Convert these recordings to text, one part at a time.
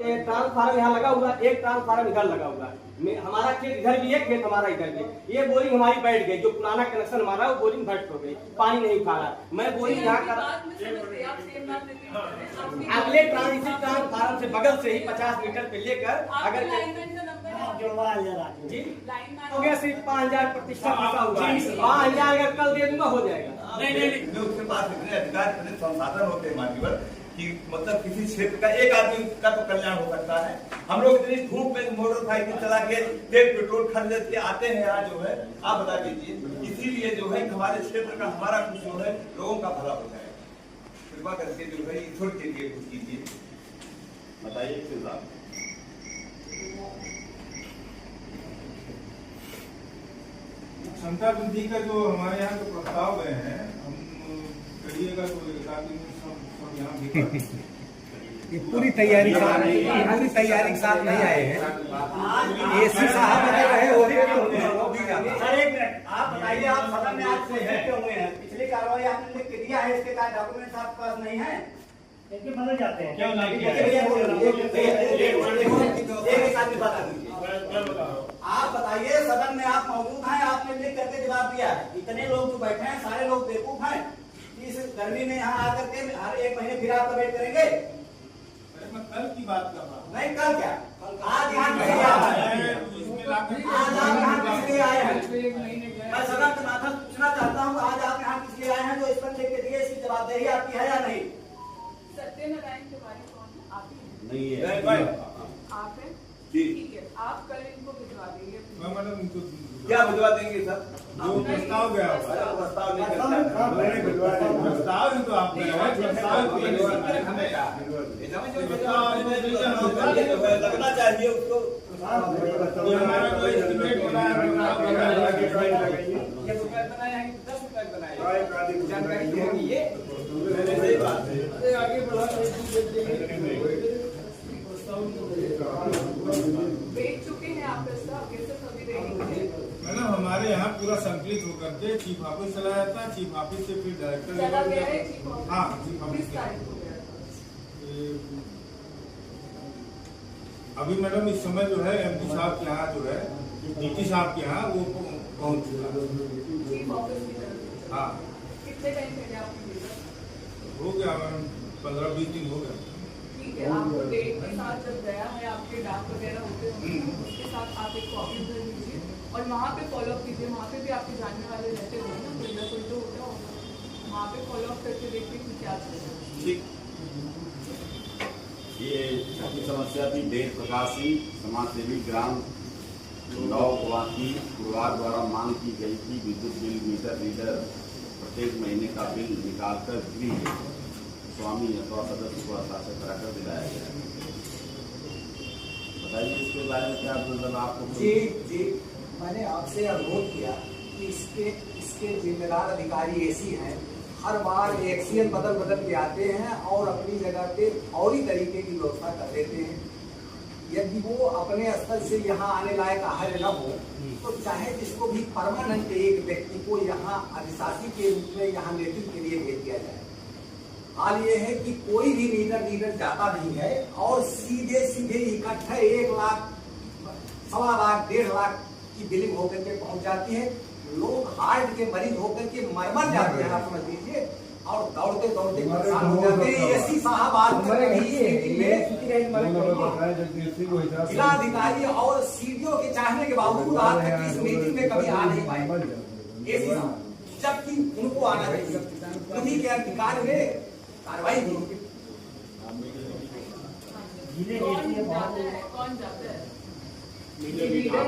Transformer यहाँ लगा हुआ, एक ट्रांसफार्मर इधर लगा हुआ। हमारा खेत इधर भी है, खेत हमारा इधर भी। ये बोरिंग हमारी बैठ गई, जो पुराना कनेक्शन हमारा वो बोरिंग भट हो गई, पानी नहीं उठा रहा। मैं बोरिंग यहाँ कर अगले ट्रांसफार्मर से बगल से ही 50 मीटर पे लेकर अगर जी हो गया सिर्फ 5000% फंसा हुआ है। 5000 अगर कल दे दूंगा हो जाएगा। नहीं उसके पास इतने अधिकार इतने संसाधन होते हैं मान्यवर कि मतलब किसी क्षेत्र का एक आदमी का तो कल्याण हो सकता है। हम लोग इतनी धूप में मोटरसाइकिल चला के तेल पेट्रोल खरीद के आते हैं यहाँ जो है, आप बता दीजिए। इसीलिए जो है हमारे क्षेत्र का हमारा कुछ जो है लोगों का भला हो जाएगा। कृपा करके जो है ईश्वर के लिए कुछ कीजिए। बताइए क्षमता वृद्धि का जो हमारे यहाँ जो प्रस्ताव गए हैं, हम करिएगा तो एक आदमी सब यहाँ भी ये पूरी तैयारी के साथ नहीं आए हैं। एसी साहब रहे आप बताइए, आप सदन में आज से क्यों हुए हैं? पिछली कार्रवाई आपने लिख के दिया है, इसके काय डॉक्यूमेंट्स आपके पास नहीं है? बदल जाते हैं क्यों? आप बताइए, सदन में आप मौजूद हैं, आपने लिख करके जवाब दिया है। इतने लोग जो बैठे हैं सारे लोग बेवकूफ हैं। इस गर्मी में यहाँ आकर के हर एक महीने फिर आपका वेट करेंगे। मैं कल की बात कर रहा हूँ। नहीं, कल क्या, आज यहाँ किस लिए आए हैं? आज आप यहाँ किस लिए आए हैं? मैं सदन के माध्यम से पूछना चाहता हूँ, आज आप यहाँ किस लिए आए हैं? जो इस पर लिख के दिए, इसकी जवाबदेही आपकी है या नहीं? सत्यनारायण तिवारी कौन है? आप ही नहीं है। आप हैं? जी। ठीक है, आप कल इनको भिजवा देंगे। मैडम इनको क्या भिजवा देंगे सर? जो प्रस्ताव गया प्रस्ताव नहीं प्रस्ताव ही तो आप लगना चाहिए उसको। हमारा कोई एस्टिमेट बनाया बेच चुके हैं आप मैडम। हमारे यहाँ पूरा संकलित होकर के चीफ ऑफिस चला जाता है, चीफ ऑफिस से फिर डायरेक्टर। हाँ, चीफ ऑफिस। अभी मैडम इस समय जो है एमपी साहब के यहाँ जो है, डीटी साहब के यहाँ वो पहुँच चुका। हाँ, कितने टाइम पहले आपने भेजा? हो गया मैडम, 15-20 दिन हो गया। ठीक है, आपको डेट के साथ जब गया है, आपके डाक वगैरह होते होंगे, उसके साथ आप एक कॉपी भर लीजिए और वहाँ पे फॉलो अप कीजिए। वहाँ पे भी आपके जानने वाले रहते होंगे ना, कोई ना कोई तो होता होगा। वहाँ पे फॉलो अप करके देखिए कि क्या चल रहा है। ठीक। ये छठी समस्या थी। देव प्रकाश सिंह समाजसेवी ग्राम नौवासी परिवार द्वारा मांग की गई थी विद्युत बिल मीटर रीडर प्रत्येक महीने का बिल निकालकर गृह स्वामी अथवा सदस्य को हस्ताक्षर कराकर दिलाया गया। बताइए इसके बारे में क्या मतलब आपको? जी, मैंने आपसे अनुरोध किया कि इसके जिम्मेदार अधिकारी ऐसी हैं, हर बार एक्सीएन बदल के आते हैं और अपनी जगह पे और ही तरीके की व्यवस्था कर देते हैं। यदि वो अपने स्तर से यहाँ आने लायक आहर्य न हो तो चाहे जिसको भी परमानेंट एक व्यक्ति को यहाँ अधिशासी के रूप में यहाँ नेतृत्व के लिए भेज दिया जाए। हाल ये है कि कोई भी मीटर जाता नहीं है और सीधे इकट्ठे 1 लाख, 1.25 लाख, 1.5 लाख की बिलिंग होकर के पहुंच जाती है। लोग हार्ट के मरीज होकर के मर जाते हैं, आप समझ लीजिए, और दौड़ते परेशान हो जाते हैं। एसी साहब आज जिलाधिकारी और सीडीओ के चाहने के बावजूद आज तक इस मीटिंग में कभी आ नहीं पाए एसी साहब, जबकि उनको आना चाहिए। उन्हीं के अधिकार में कार्रवाई की। कौन जाता है? लीडर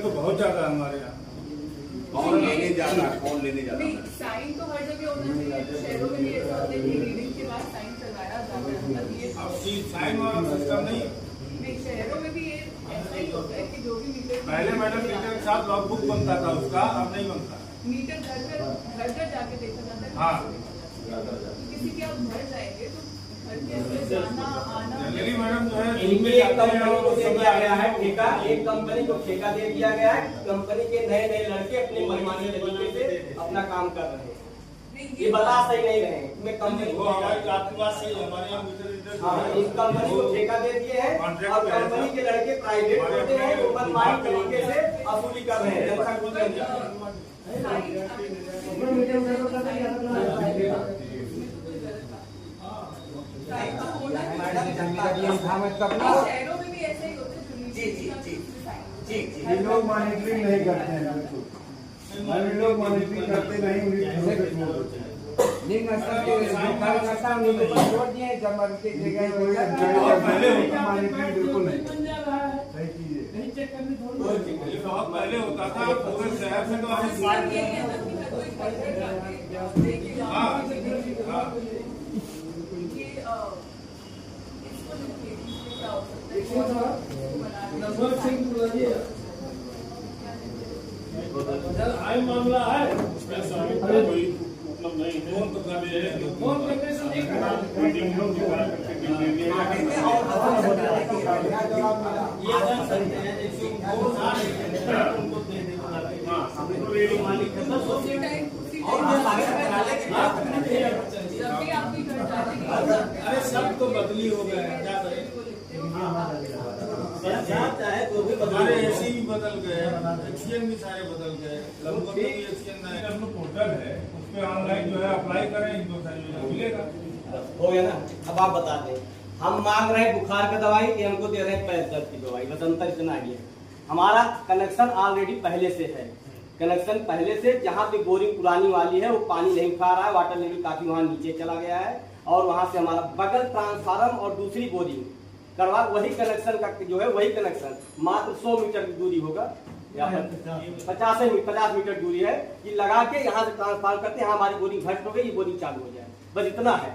तो बहुत ज्यादा है हमारे यहाँ। कौन लेने जाता है? नहीं, साइन तो हर जगह होना चाहिए। शहरों में ये ऐसा होता है कि रीडिंग के बाद साइन करवाया जाता है। मतलब ये अब साइन वाला सिस्टम नहीं। नहीं, शहरों में भी ये ऐसा ही होता है कि जो भी मीटर पहले मैडम मीटर के साथ लॉगबुक बनता था उसका, अब नहीं बनता। मीटर घर जाके देखा जाता है। हाँ, किसी के आप घर जाएंगे तो घर के अंदर जाना आना। जनरली मैडम जो है इनमें एक कंपनी को दे दिया गया है ठेका, एक कंपनी को ठेका दे दिया गया है। कंपनी के नए लड़के अपने मनमानी तरीके से अपना काम कर रहे हैं। ये बता सही नहीं रहे हैं। मैं कंपनी वो हमारी आपकी बात सही है, हमारे यहाँ मीटर रीडर हाँ, इस कंपनी को ठेका दे दिए हैं और कंपनी के लड़के प्राइवेट होते हैं, वो मनमानी तरीके से वसूली कर रहे हैं जनता को शहरों में भी ऐसे ही होते हैं। जी जी जी जी जी ये लोग मॉनिटरिंग नहीं करते हैं बिल्कुल, ये लोग मॉनिटरिंग करते नहीं, लिंग स्तर के कार्यकर्ता उनको छोड़ दिए, जब उनकी जगह मॉनिटरिंग बिल्कुल नहीं। सही चीज है। ये बहुत पहले होता था, पूरे शहर से तो यही है ना कि हर कोई कल्चर जाके देखे हाँ, हाँ। ये इसको देखिए, इसमें क्या हो सकता है आई मामला है, उसमें स्वामी का कोई मतलब नहीं है। फोन तो कर रहे हैं, फोन करने से नहीं करना, कोई डिग्री दिखा करके डिग्री दे ये कर सकते हैं जैसे वो उनको दे देना, हमको रेडी मालिक है बस उसी टाइम उसी और टाइम आगे कराने के बाद जब भी आपकी घर जाती अरे सब तो बदली हो गए हैं, क्या करें। चाहे तो भी हमारे एसी भी बदल गए, एक्सीएन भी सारे बदल गए, लगभग भी एक्सीएन नहीं। हम लोग पोर्टल है, उस पे ऑनलाइन जो है अप्लाई करें, इनको सारी मिलेगा। हो गया ना। अब आप बता दें, हम मांग रहे हैं बुखार का दवाई, ये हमको दे रहे हैं पैर दर्द की दवाई, बस अंतर इतना ही है। हमारा कनेक्शन ऑलरेडी पहले से है, कनेक्शन पहले से, जहाँ पे बोरिंग पुरानी वाली है वो पानी नहीं खा रहा है, वाटर लेवल काफी वहाँ नीचे चला गया है, और वहाँ से हमारा बगल ट्रांसफार्मर और दूसरी बोरिंग करवा, वही कनेक्शन का जो है वही कनेक्शन मात्र 100 मीटर की दूरी होगा, या 50 मीटर दूरी है, ये लगा के यहाँ से ट्रांसफार्म करते हैं, हमारी बोरिंग घट हो गई, ये बोरिंग चालू हो जाए, बस इतना है।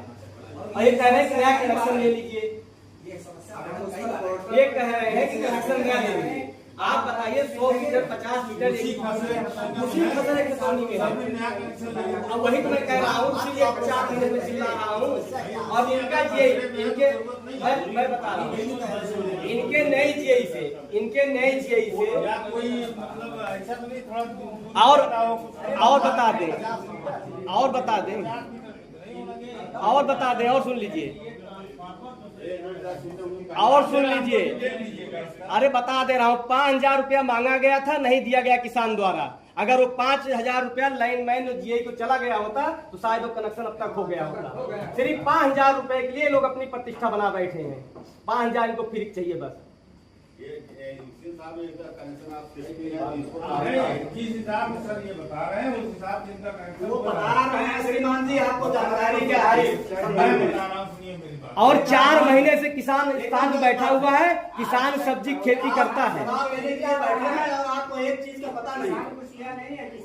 और ये कह रहे हैं कि नया कनेक्शन ले लीजिए, ये कह रहे हैं कि कनेक्शन नया ले लीजिए। आप बताइए 100 मीटर 50 मीटर उसी फसल एक पानी में है, अब वही तो मैं कह रहा हूँ, इसलिए 50 मीटर में चिल्ला रहा हूँ। और इनका ये इनके मैं बता रहा हूँ, इनके नई जीआई से या कोई मतलब ऐसा तो नहीं, थोड़ा और बता दें और सुन लीजिए, अरे बता दे रहा हूँ, 5,000 रुपया मांगा गया था, नहीं दिया गया किसान द्वारा। अगर वो 5,000 रुपया लाइन मैन जीआई को चला गया होता तो शायद वो कनेक्शन अब तक हो गया होता। सिर्फ 5,000 रुपए के लिए लोग अपनी प्रतिष्ठा बना बैठे हैं, 5,000 इनको फ्री चाहिए बस। जिस हिसाब से सर ये बता रहे हैं, उस हिसाब से इनका कनेक्शन वो बता रहे हैं श्रीमान जी, आपको जानकारी क्या है? मैं बता रहा हूँ, सुनिए मेरी बात। और 4 महीने से किसान शांत बैठा हुआ है, किसान सब्जी खेती करता है, बैठे हैं और आपको एक चीज का पता नहीं।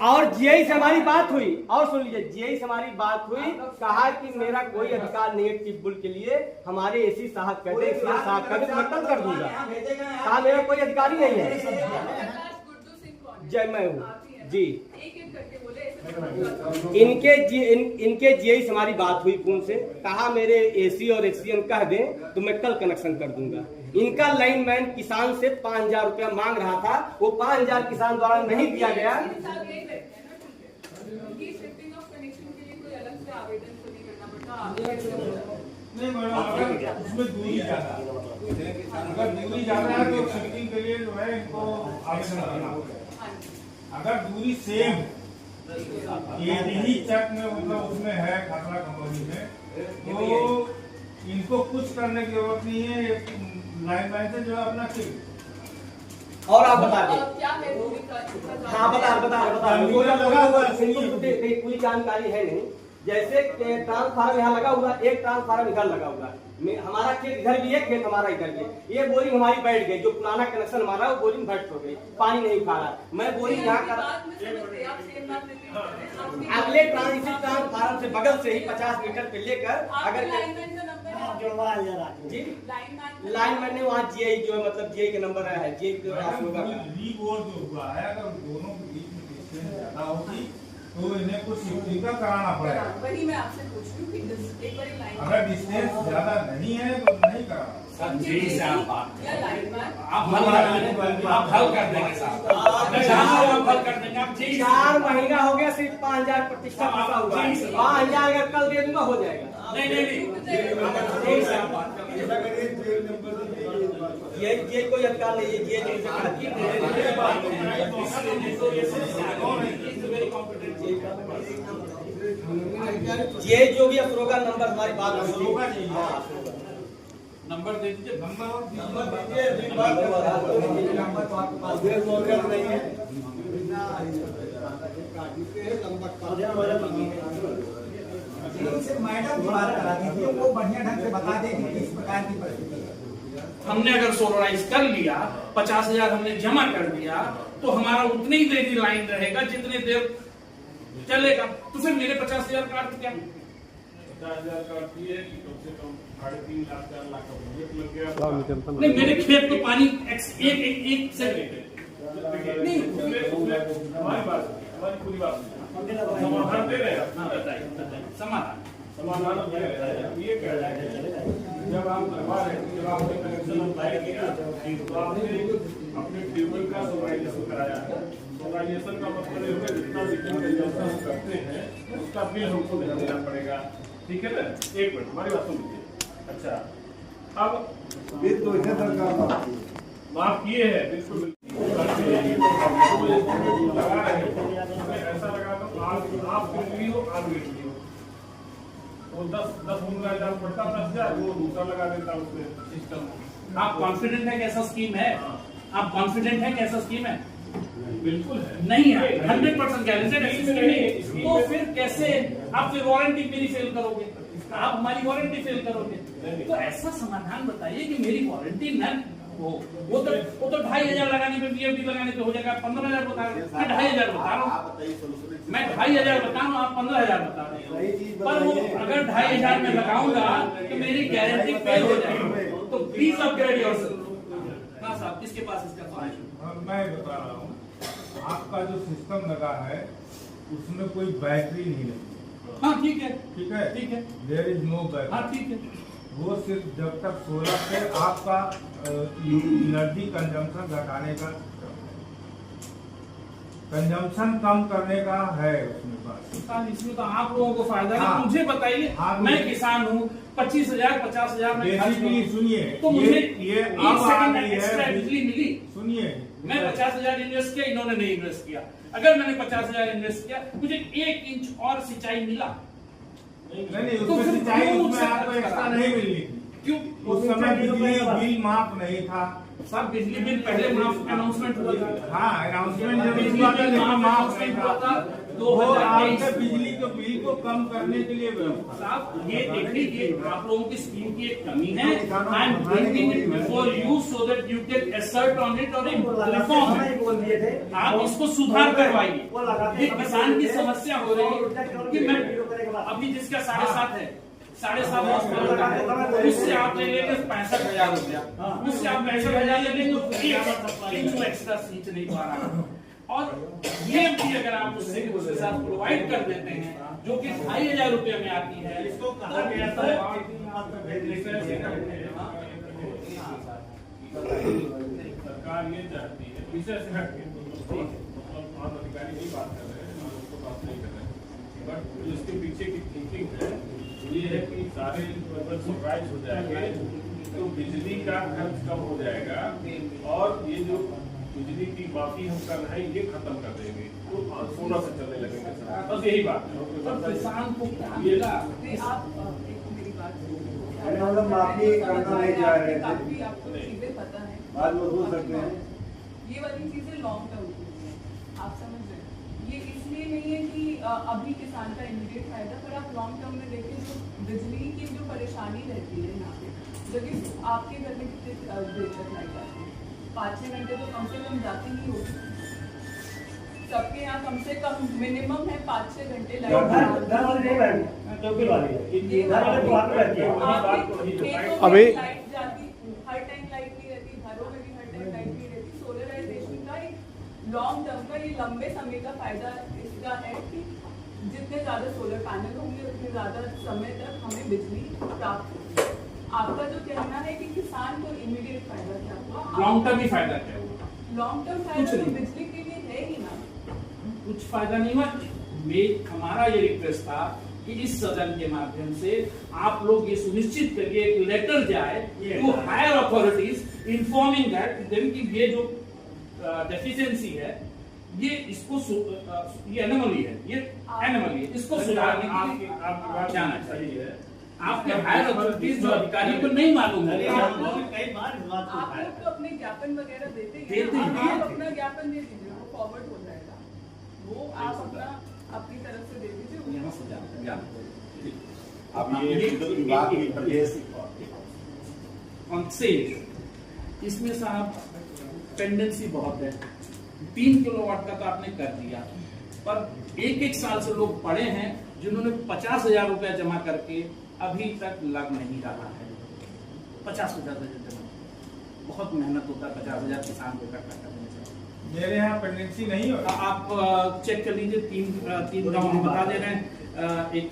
और जीआई से हमारी बात हुई, और सुन लीजिए, जीआई से हमारी बात हुई, कहा कि मेरा कोई अधिकार नहीं है टिब्बुल के लिए, हमारे एसी साहब कहते हैं, साहब कहते तो मैं कल कर दूंगा, कहा मेरा कोई अधिकारी नहीं है। गुड्डू सिंह कौन है? जय मैं हूँ जी। एक करके बोले ऐसे इनके जीआई से हमारी बात हुई फोन से, कहा मेरे एसी और एक्सीएन कह दें तो मैं कल कनेक्शन कर दूंगा। इनका लाइन मैन किसान से 5,000 रुपया मांग रहा था, वो 5,000 किसान द्वारा नहीं दिया गया। नहीं मैडम, अगर उसमें दूरी ज्यादा, अगर दूरी ज्यादा है तो शिफ्टिंग के लिए जो है इनको आवेदन करना होगा। अगर दूरी सेम यही चक में मतलब उसमें है, खतरा कंपनी में, तो इनको कुछ करने की जरूरत नहीं है, लाइन मैन से जो है अपना ठीक। और आप बता दें, क्या है दूरी का? हाँ बता पूरी जानकारी है नहीं। जैसे ट्रांसफार्मर यहाँ लगा हुआ, एक ट्रांसफार्मर इधर लगा हुआ, हमारा खेत इधर भी है, खेत हमारा इधर भी है। ये बोरिंग हमारी बैठ गई, जो पुराना कनेक्शन हमारा वो बोरिंग भट हो गई, पानी नहीं खा रहा। मैं बोरिंग यहाँ कर अगले ट्रांसफार्मर से बगल से ही 50 मीटर पे लेकर, अगर जी लाइन मैन ने वहाँ जीआई जो है मतलब जीआई का नंबर है, जीआई के रीबोर्ड जो हुआ है, अगर दोनों के बीच में डिस्टेंस ज्यादा होगी तो इन्हें कुछ शिफ्टिंग का कराना पड़ेगा। वही मैं आपसे पूछ रही हूँ कि एक बार लाइन अगर डिस्टेंस ज्यादा नहीं है तो नहीं कराना। जी से आप बात या लाइट मैन आप हल कर देंगे साहब, आप हल कर देंगे। आप जी 4 महीना हो गया, सिर्फ 5000 प्रतिशत फंसा हुआ है। 5000 अगर कल दे दूंगा हो जाएगा। नहीं नहीं नहीं, जी से आप बात कर ये कोई अधिकार नहीं है, ये जो भी अप्रूव का नंबर हमारी बात होगा जी। नंबर दे दीजिए, नंबर दीजिए। नंबर तो आपके पास नहीं है। मैडम दोबारा करा दीजिए, वो बढ़िया ढंग से बता देगी किस प्रकार की परिस्थिति है। हमने अगर सोलराइज कर लिया, 50,000 हमने जमा कर दिया, तो हमारा उतनी ही देरी लाइन रहेगा जितनी देर चलेगा। तो फिर मेरे 50,000 का अर्थ क्या? 50,000 का अर्थ ये है कि कम से कम 3.5 लाख 4 लाख का बजट लग गया। नहीं, मेरे खेत में पानी एक से नहीं, हमारी बात, हमारी पूरी बात समाधान दे रहे हैं। समाधान दे रहे हैं। ये कह रहे हैं जब आप करवा रहे हैं, जब आपने कनेक्शन अप्लाई किया तो आपने अपने ट्यूबवेल का सोलराइजेशन कराया है। सोलराइजेशन का मतलब ये है जितना कंजम्पशन हम करते हैं उसका बिल हमको देना पड़ेगा, ठीक है ना। एक मिनट हमारी बात सुन लीजिए। अच्छा, अब बिल तो इसे सरकार माफ किए हैं, बिल्कुल लगा रहे हैं। ऐसा लगा तो आप बिजली हो, आप बिजली हो, वो 10-15 हजार पड़ता 10,000, वो दूसरा लगा देता उसमें सिस्टम। आप कॉन्फिडेंट है कि ऐसा स्कीम है? आप कॉन्फिडेंट है कि ऐसा स्कीम है? बिल्कुल है। नहीं है, 100% गारंटेड है। तो फिर कैसे आप फिर वारंटी मेरी फेल करोगे? आप हमारी वारंटी फेल करोगे। तो ऐसा समाधान बताइए कि मेरी वारंटी न हो। वो तो 2,500 लगाने पे, बीएफडी लगाने पे हो जाएगा। 15,000 बता रहे हैं, मैं 2,500 बता रहा हूँ। मैं 2,500 बता रहा हूँ, आप 15,000 बता रहे हैं। पर वो अगर 2,500 में लगाऊंगा तो मेरी गारंटी फेल हो जाएगी। तो प्लीज अपग्रेड योरसेल्फ। हाँ साहब, किसके पास इसका सॉल्यूशन? मैं बता रहा हूँ, आपका जो सिस्टम लगा है उसमें कोई बैटरी नहीं लगी। हाँ ठीक है, ठीक है, ठीक है। There is no battery. हाँ ठीक है। वो सिर्फ जब तक सोलर से आपका एनर्जी कंजम्पशन घटाने का, कंजम्पशन कम करने का है उसमें बस। इसमें तो आप लोगों को फायदा है। हाँ। मुझे बताइए, मैं किसान हूँ, 25,000 50,000 में खर्च बेसिकली करूं। सुनिए, तो मुझे ये एक अब आ सेकंड रही एक्स्ट्रा है। बिजली मिली। सुनिए, मैं 50,000 इन्वेस्ट किया, इन्होंने नहीं इन्वेस्ट किया। अगर मैंने 50,000 इन्वेस्ट किया, मुझे 1 इंच और सिंचाई मिला। नहीं तो उसमें फिर सिंचाई क्यों उसमें मुझसे आपको खर्च एक्स्ट्रा करा? नहीं मिलनी थी। क्यों? उस समय बिजली बिल माफ नहीं था। सब बिजली बिल पहले माफ अनाउंसमेंट हुआ था। हाँ, अनाउंसमेंट जब बिजली हुआ था बिल लेकिन माफ नहीं हुआ था था। वो 2023 आपके बिजली के बिल को कम करने के लिए साहब, ये देखिए, ये आप लोगों की स्कीम की एक कमी है। I am bringing it before you so that you can assert on it और रिफॉर्म इट। आप इसको सुधार करवाइए। ये किसान की समस्या हो रही है कि मैं अभी जिसका 7.5 है, 7.5 उससे आप ले लेंगे 65,000 रुपया, उससे आप 65,000 ले लेंगे तो 1 एक्स्ट्रा सींच नहीं पा रहा। और ये भी अगर आप उससे साथ प्रोवाइड कर देते हैं जो कि 2,500 रुपये में आती है, इसको कहा गया था सरकार ये चाहती है, विषय से हटके मतलब आप अधिकारी नहीं बात कर रहे हैं, हम उसको बात नहीं कर रहे हैं, बट इसके पीछे की थिंकिंग है ये है कि सारे अगर सरप्राइज हो जाएंगे तो बिजली का खर्च कम हो जाएगा और ये जो बिजली की माफी हम कर रहे हैं ये खत्म कर देंगे तो 16 से चलने लगेंगे। बस यही बात है। किसान को क्या मिला? आप मेरी बात मतलब माफी करना नहीं चाह रहे थे। काफी आपको चीजें पता है, बाद में भूल सकते हैं। ये वाली चीजें लॉन्ग टर्म के लिए हैं। आप समझ रहे हैं, ये इसलिए नहीं है कि अभी किसान का इमीडिएट फायदा, पर आप लॉन्ग टर्म में देखें तो बिजली की जो परेशानी रहती है यहाँ पे, जबकि आपके घर में कितने देर तक लाइट आती है? 5-6 घंटे तो कम से कम जाती ही होगी। सबके यहाँ कम से कम मिनिमम है 5-6 घंटे लाइट। अभी लाइट जाती, हर टाइम लाइट नहीं रहती, घरों में भी हर टाइम लाइट नहीं रहती। सोलराइजेशन का एक लॉन्ग टर्म का, ये लंबे समय का फायदा इसका है कि जितने ज्यादा सोलर पैनल होंगे उतने ज्यादा समय तक हमें बिजली प्राप्त होगी। आपका जो कहना है कि किसान को इमीडिएट फायदा क्या हुआ, लॉन्ग टर्म ही फायदा क्या हुआ? लॉन्ग टर्म कुछ फायदा तो नहीं। बिजली के लिए है ही ना। कुछ फायदा नहीं हुआ। हमारा ये रिक्वेस्ट था कि इस सदन के माध्यम से आप लोग ये सुनिश्चित करिए कि लेटर जाए to higher authorities informing that then कि ये जो डेफिशिएंसी है ये इसको ये एनोमली है, ये एनोमली है, इसको सुधारने के लिए आप जाना चाहिए। आपके हायर अथॉरिटीज जो अधिकारियों को नहीं मालूम है, आप लोग तो अपने ज्ञापन वगैरह देते हैं, आप अपना ज्ञापन दे दीजिए, वो फॉरवर्ड हो जाएगा, वो आप अपना अपनी तरफ से दे दीजिए। यहाँ से जाना। अब ये विद्युत विभाग की प्रदेश ऑन सेल इसमें साहब पेंडेंसी बहुत है। 3 किलोवाट का तो आपने कर दिया, पर एक साल से लोग पड़े हैं जिन्होंने 50,000 रुपया जमा करके अभी तक लग नहीं रहा है। 50,000 जमा, बहुत मेहनत होता है 50,000 किसान को इकट्ठा करने से। मेरे यहाँ पेंडेंसी नहीं होता। आप चेक कर लीजिए, तीन गाँव हम बता दे रहे हैं। एक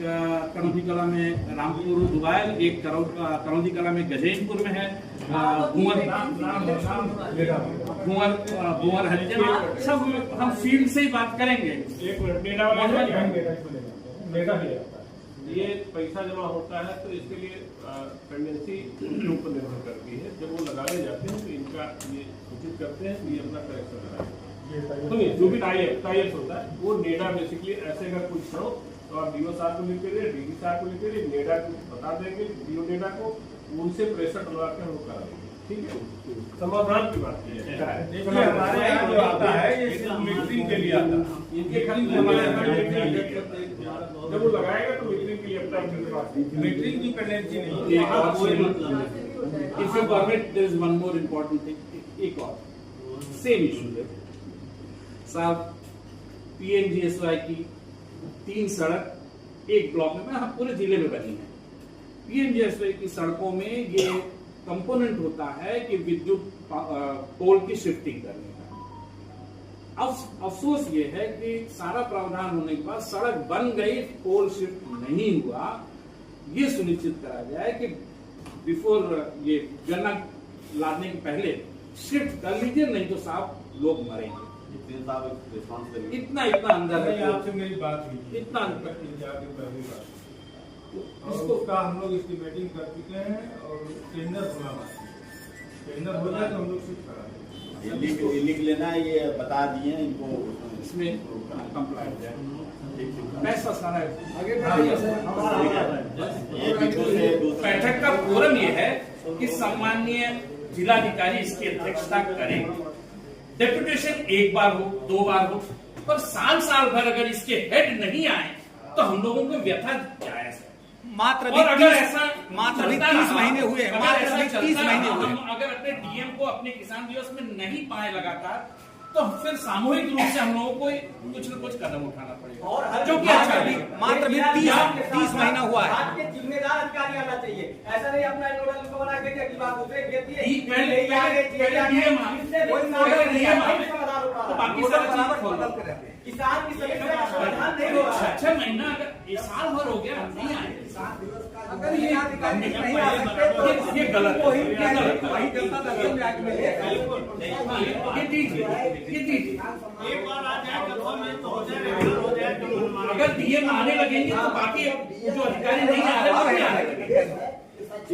कनौती कला में रामपुर दुबाइल, एक कनौती कला में गजेनपुर में है, कुंवर हरिजन, सब हम फील्ड से ही बात करेंगे। एक मिनट, डेटा वाला डेटा नहीं आता। ये पैसा जमा होता है तो इसके लिए पेंडेंसी उनके ऊपर निर्भर करती है। जब वो लगाने जाते हैं तो इनका ये सूचित करते हैं कि ये अपना करेक्शन लगाए। तो जो भी टाइप्स होता है वो नेडा बेसिकली ऐसे अगर कुछ हो तो आप डीओ साहब को लिख के डीडी साहब को लिख के नेडा को बता देंगे, डीओ नेडा को उनसे प्रेशर डलवा के हम करा देंगे। ठीक है, समाधान की बात है। देखिए हमारे यहाँ जो आता है ये सिर्फ मीटरिंग के लिए आता है। इनके खाली जब वो लगाएगा तो मीटरिंग के लिए अपना मीटरिंग की पेंडेंसी नहीं है। एक और if you permit there is one more important thing, एक और सेम इशू है साहब। पीएमजीएसवाई की 3 सड़क एक ब्लॉक में पूरे जिले में बनी है। पीएमजीएसवाई की सड़कों में ये कंपोनेंट होता है कि विद्युत पोल की शिफ्टिंग करने का। अब अफसोस ये है कि सारा प्रावधान होने के बाद सड़क बन गई, पोल शिफ्ट नहीं हुआ। ये सुनिश्चित करा जाए कि बिफोर ये गन्ना लादने के पहले शिफ्ट कर लीजिए, नहीं तो साहब लोग मरेंगे। इतना अंदर है। आपसे मेरी बात हुई, इतना पहली बात इसको का हम लोग एस्टिमेटिंग कर चुके हैं और टेंडर होना बाकी। टेंडर हो जाए तो हम लोग शिफ्ट करा देंगे। लिख लेना, ये बता दिए इनको, इसमें कंप्लाई हो जाए। पैसा सारा बैठक का फोरम ये है कि सम्माननीय जिलाधिकारी इसकी अध्यक्षता करें। डेपुटेशन एक बार हो, 2 बार हो, पर साल भर अगर इसके हेड नहीं आए तो हम लोगों को व्यथा जायज है। मात्र और अगर ऐसा 30 महीने हुए हैं, मात्र 30 महीने हुए। हम अगर अपने डीएम को अपने किसान दिवस में नहीं पाए लगातार, तो फिर सामूहिक रूप से हम लोगों को कुछ न कुछ कदम उठाना पड़ेगा। और जो कि अच्छा मात्र 30 महीना हुआ है। आपके जिम्मेदार अधिकारी आना चाहिए, ऐसा नहीं अपना नोडल को बना के अगली बात दूसरे देती है। किसान की समस्या का समाधान नहीं हो रहा है। 6 महीना अगर साल भर हो गया नहीं आए, अगर ये अधिकारी नहीं आ सकते तो ये गलत है। वही जनता दल में आके मिलेगा। ये दीजिए एक बार आ जाए तो हो जाए। अगर डीएम आने लगेंगे तो बाकी जो अधिकारी नहीं आ रहे वो भी आने लगेंगे। एक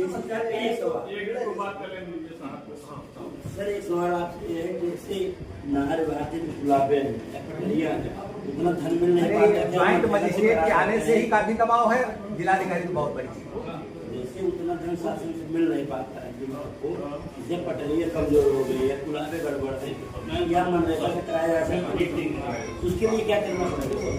बात कर लेंगे साहब। सर एक सवाल आपसे है, जैसे नाहर भारतीय गुलाबे उतना धन मिल नहीं पाता, ज्वाइंट मजिस्ट्रेट के आने से ही काफी दबाव है, जिलाधिकारी तो बहुत बड़ी चीज। जैसे उतना धन शासन से मिल नहीं पाता है जब पटरिया कमजोर हो गई है, गुलाबे गड़बड़ है, क्या मनरेगा से कराया जा सकता है, उसके लिए क्या करना पड़ेगा?